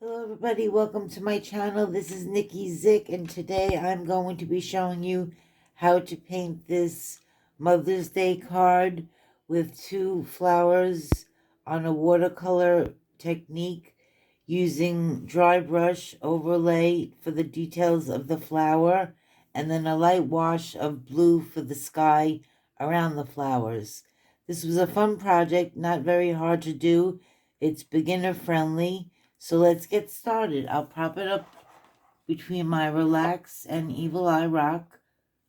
Hello everybody, welcome to my channel. This is Nikki Zick, and today I'm going to be showing you how to paint this Mother's Day card with two flowers on a watercolor technique using dry brush overlay for the details of the flower and then a light wash of blue for the sky around the flowers. This was a fun project, not very hard to do. It's beginner friendly. So let's get started. I'll prop it up between my Relax and Evil Eye Rock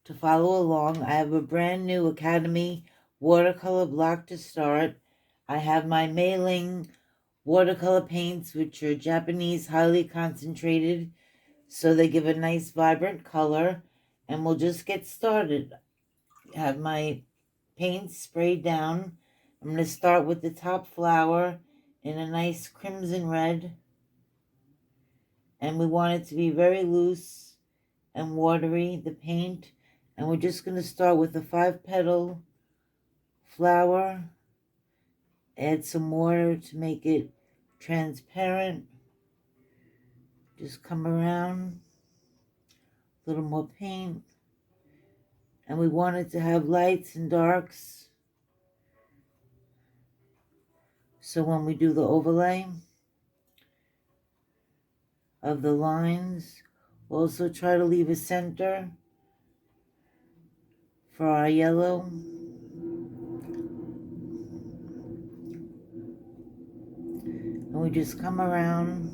to follow along. I have a brand new Academy watercolor block to start. I have my Meiling watercolor paints, which are Japanese, highly concentrated, so they give a nice vibrant color. And we'll just get started. I have my paints sprayed down. I'm going to start with the top flower in a nice crimson red. And we want it to be very loose and watery, the paint. And we're just going to start with a 5-petal flower. Add some water to make it transparent. Just come around. A little more paint. And we want it to have lights and darks. So when we do the overlay of the lines, we'll also try to leave a center for our yellow. And we just come around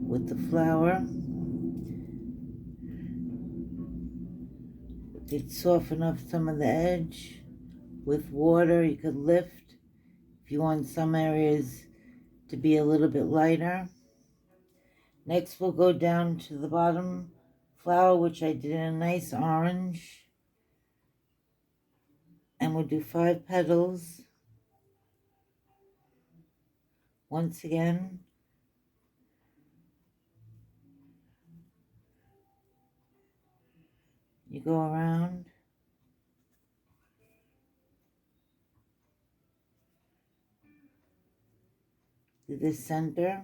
with the flower. Could soften up some of the edge with water. You could lift if you want some areas to be a little bit lighter. Next we'll go down to the bottom flower, which I did in a nice orange, and we'll do 5 petals. Once again, you go around to the center.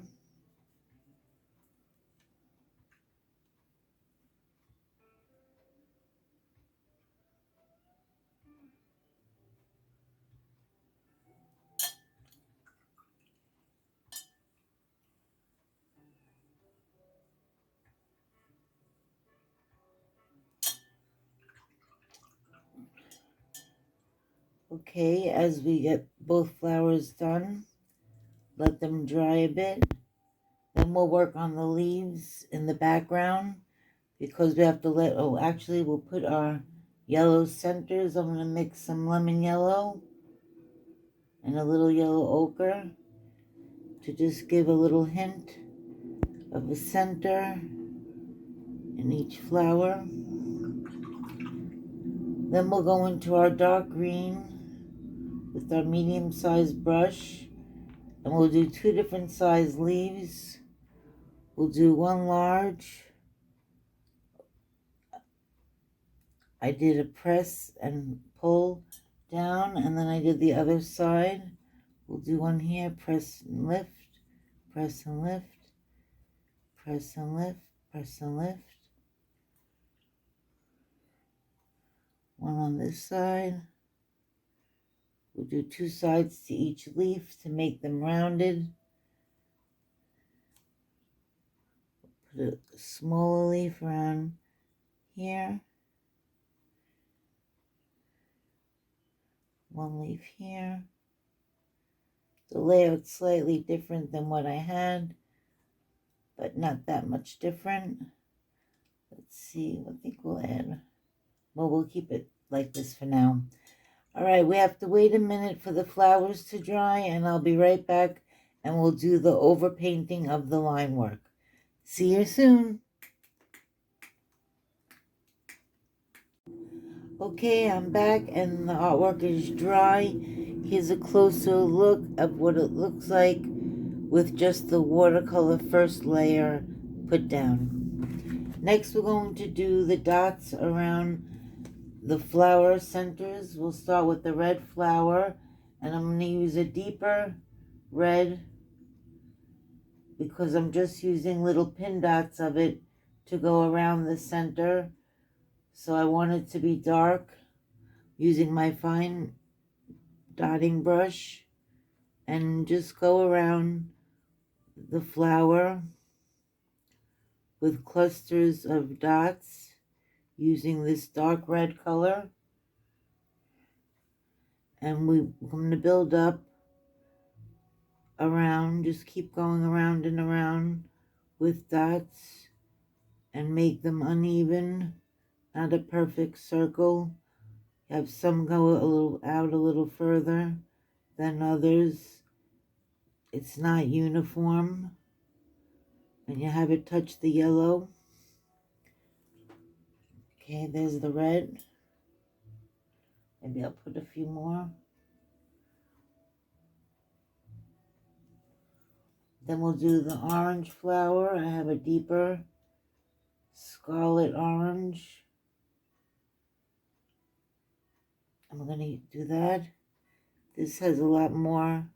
Okay, as we get both flowers done, let them dry a bit. Then we'll work on the leaves in the background, because we have to we'll put our yellow centers. I'm going to mix some lemon yellow and a little yellow ochre to just give a little hint of a center in each flower. Then we'll go into our dark green with our medium-sized brush, and we'll do 2 different size leaves. We'll do one large. I did a press and pull down, and then I did the other side. We'll do one here, press and lift, press and lift, press and lift, press and lift. One on this side. We'll do 2 sides to each leaf to make them rounded. Put a smaller leaf around here. One leaf here. The layout's slightly different than what I had, but not that much different. Let's see, I think we'll add. Well, we'll keep it like this for now. All right, we have to wait a minute for the flowers to dry, and I'll be right back, and we'll do the overpainting of the line work. See you soon. Okay, I'm back, and the artwork is dry. Here's a closer look of what it looks like with just the watercolor first layer put down. Next, we're going to do the dots around the flower centers. We'll start with the red flower, and I'm going to use a deeper red because I'm just using little pin dots of it to go around the center. So I want it to be dark, using my fine dotting brush, and just go around the flower with clusters of dots using this dark red color. And we're going to build up around, just keep going around and around with dots and make them uneven, not a perfect circle. Have some go a little out a little further than others. It's not uniform. And you have it touch the yellow. Okay, there's the red. Maybe I'll put a few more. Then we'll do the orange flower. I have a deeper scarlet orange. I'm going to do that. This has a lot more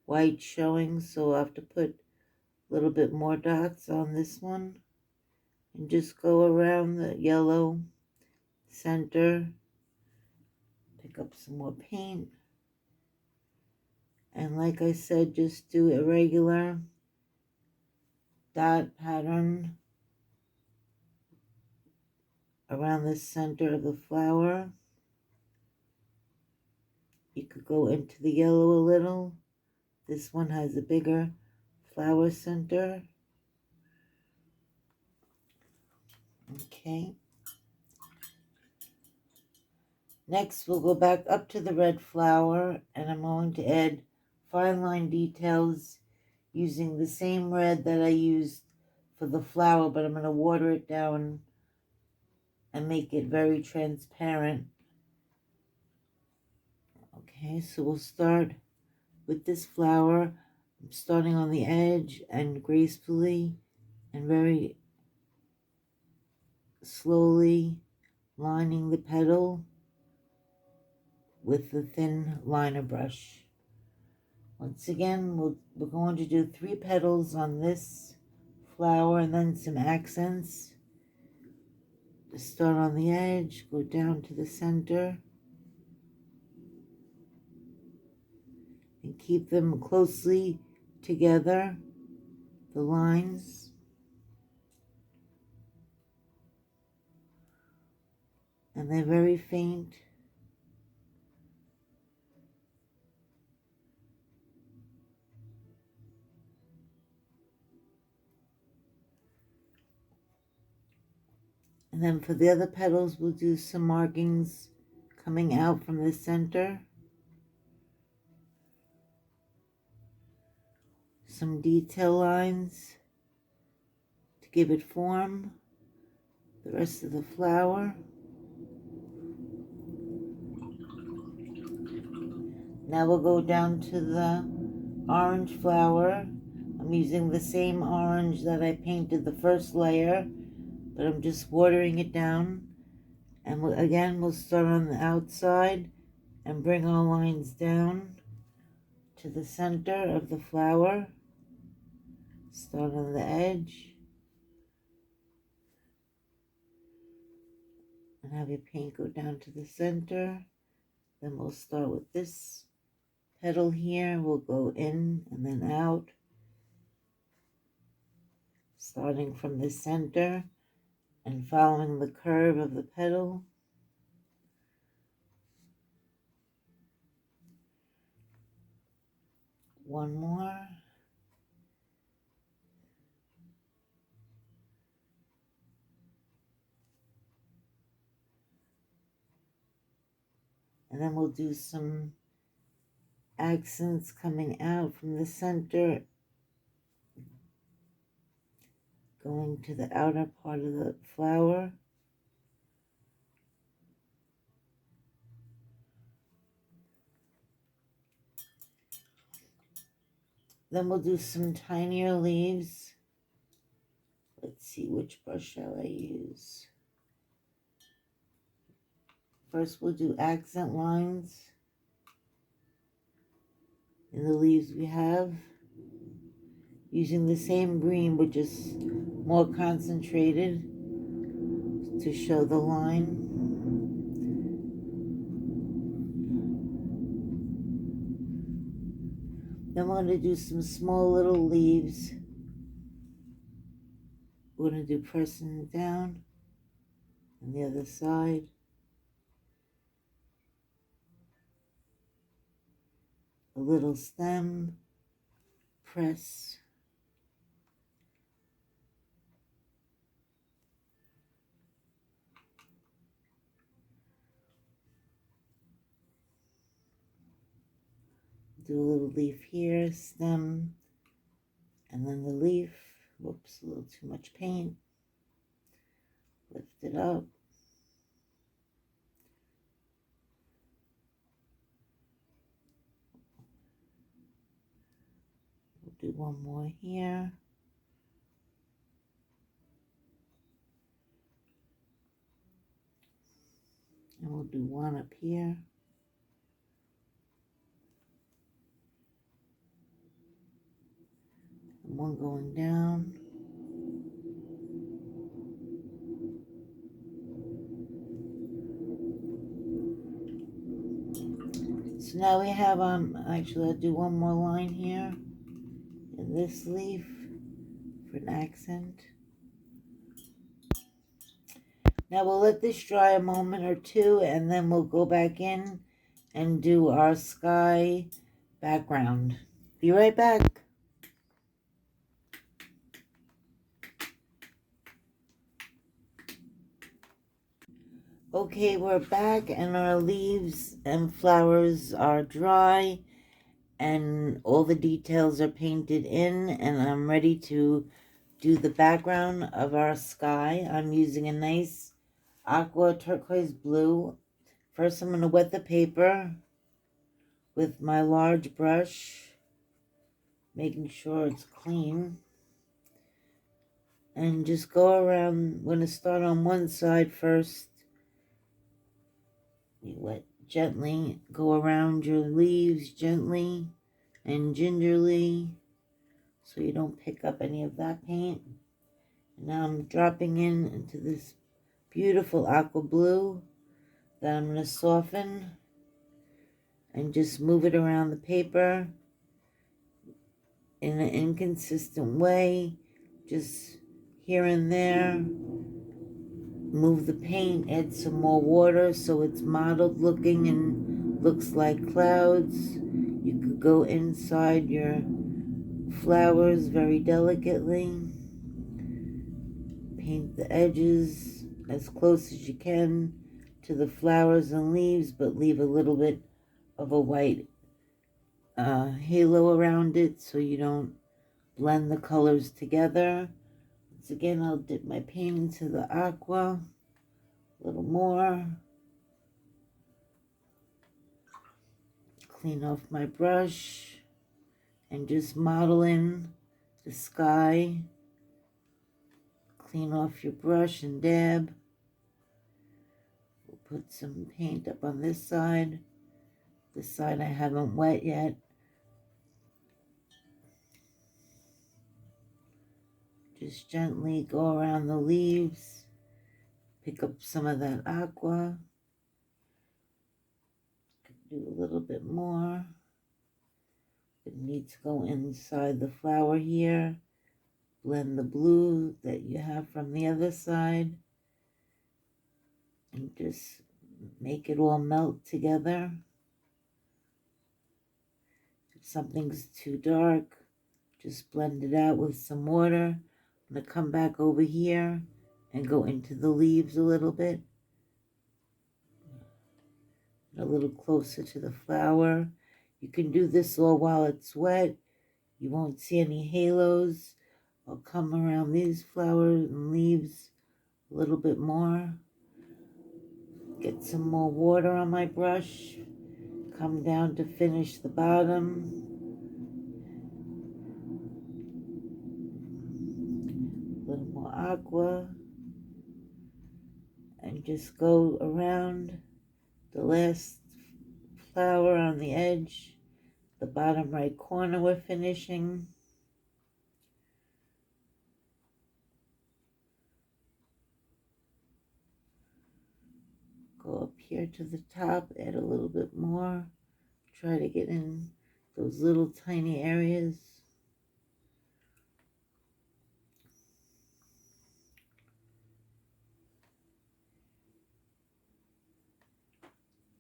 white showing, so I'll have to put a little bit more dots on this one. And just go around the yellow center. Pick up some more paint. And like I said, just do a regular dot pattern around the center of the flower. You could go into the yellow a little. This one has a bigger flower center. Okay. Next, we'll go back up to the red flower, and I'm going to add fine line details using the same red that I used for the flower, but I'm going to water it down and make it very transparent. Okay, so we'll start with this flower. I'm starting on the edge and gracefully and very slowly lining the petal with the thin liner brush. Once again, we're going to do 3 petals on this flower and then some accents. Just start on the edge, go down to the center, and keep them closely together, the lines. And they're very faint. And then for the other petals, we'll do some markings coming out from the center. Some detail lines to give it form. The rest of the flower. Now we'll go down to the orange flower. I'm using the same orange that I painted the first layer, but I'm just watering it down. And again, we'll start on the outside and bring our lines down to the center of the flower. Start on the edge. And have your paint go down to the center. Then we'll start with this petal here. We'll go in and then out, starting from the center and following the curve of the petal. One more. And then we'll do some accents coming out from the center, going to the outer part of the flower. Then we'll do some tinier leaves. Let's see, which brush shall I use? First, we'll do accent lines in the leaves we have. using the same green but just more concentrated to show the line. Then we're going to do some small little leaves. We're going to do pressing down on the other side. A little stem, press. Do a little leaf here, stem, and then the leaf. Whoops, a little too much paint. Lift it up. We'll do one more here. And we'll do one up here. And one going down. So now we have, actually I'll do one more line here in this leaf for an accent. Now we'll let this dry a moment or two, and then we'll go back in and do our sky background. Be right back. Okay, we're back, and our leaves and flowers are dry, and all the details are painted in, and I'm ready to do the background of our sky. I'm using a nice aqua turquoise blue. First, I'm going to wet the paper with my large brush, making sure it's clean. And just go around. I'm going to start on one side first. You wet gently, go around your leaves gently and gingerly so you don't pick up any of that paint. And now I'm dropping into this beautiful aqua blue that I'm going to soften and just move it around the paper in an inconsistent way, just here and there. Move the paint, add some more water so it's mottled looking and looks like clouds. You could go inside your flowers very delicately. Paint the edges as close as you can to the flowers and leaves, but leave a little bit of a white halo around it so you don't blend the colors together. Once again, I'll dip my paint into the aqua a little more. Clean off my brush and just model in the sky. Clean off your brush and dab. We'll put some paint up on this side. This side I haven't wet yet. Just gently go around the leaves. Pick up some of that aqua. Do a little bit more. It needs to go inside the flower here. Blend the blue that you have from the other side. And just make it all melt together. If something's too dark, just blend it out with some water. I'm going to come back over here and go into the leaves a little bit. A little closer to the flower. You can do this all while it's wet. You won't see any halos. I'll come around these flowers and leaves a little bit more. Get some more water on my brush. Come down to finish the bottom. A little more aqua. And just go around the last flower on the edge. The bottom right corner we're finishing. Go up here to the top, add a little bit more. Try to get in those little tiny areas.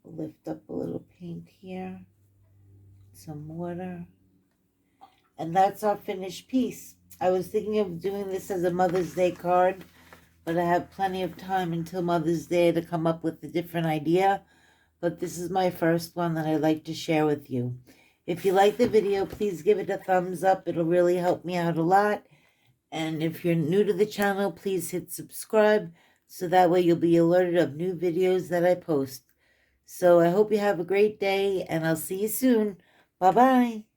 Lift up a little paint here. Some water. And that's our finished piece. I was thinking of doing this as a Mother's Day card, but I have plenty of time until Mother's Day to come up with a different idea. But this is my first one that I'd like to share with you. If you like the video, please give it a thumbs up. It'll really help me out a lot. And if you're new to the channel, please hit subscribe so that way you'll be alerted of new videos that I post. So I hope you have a great day, and I'll see you soon. Bye-bye.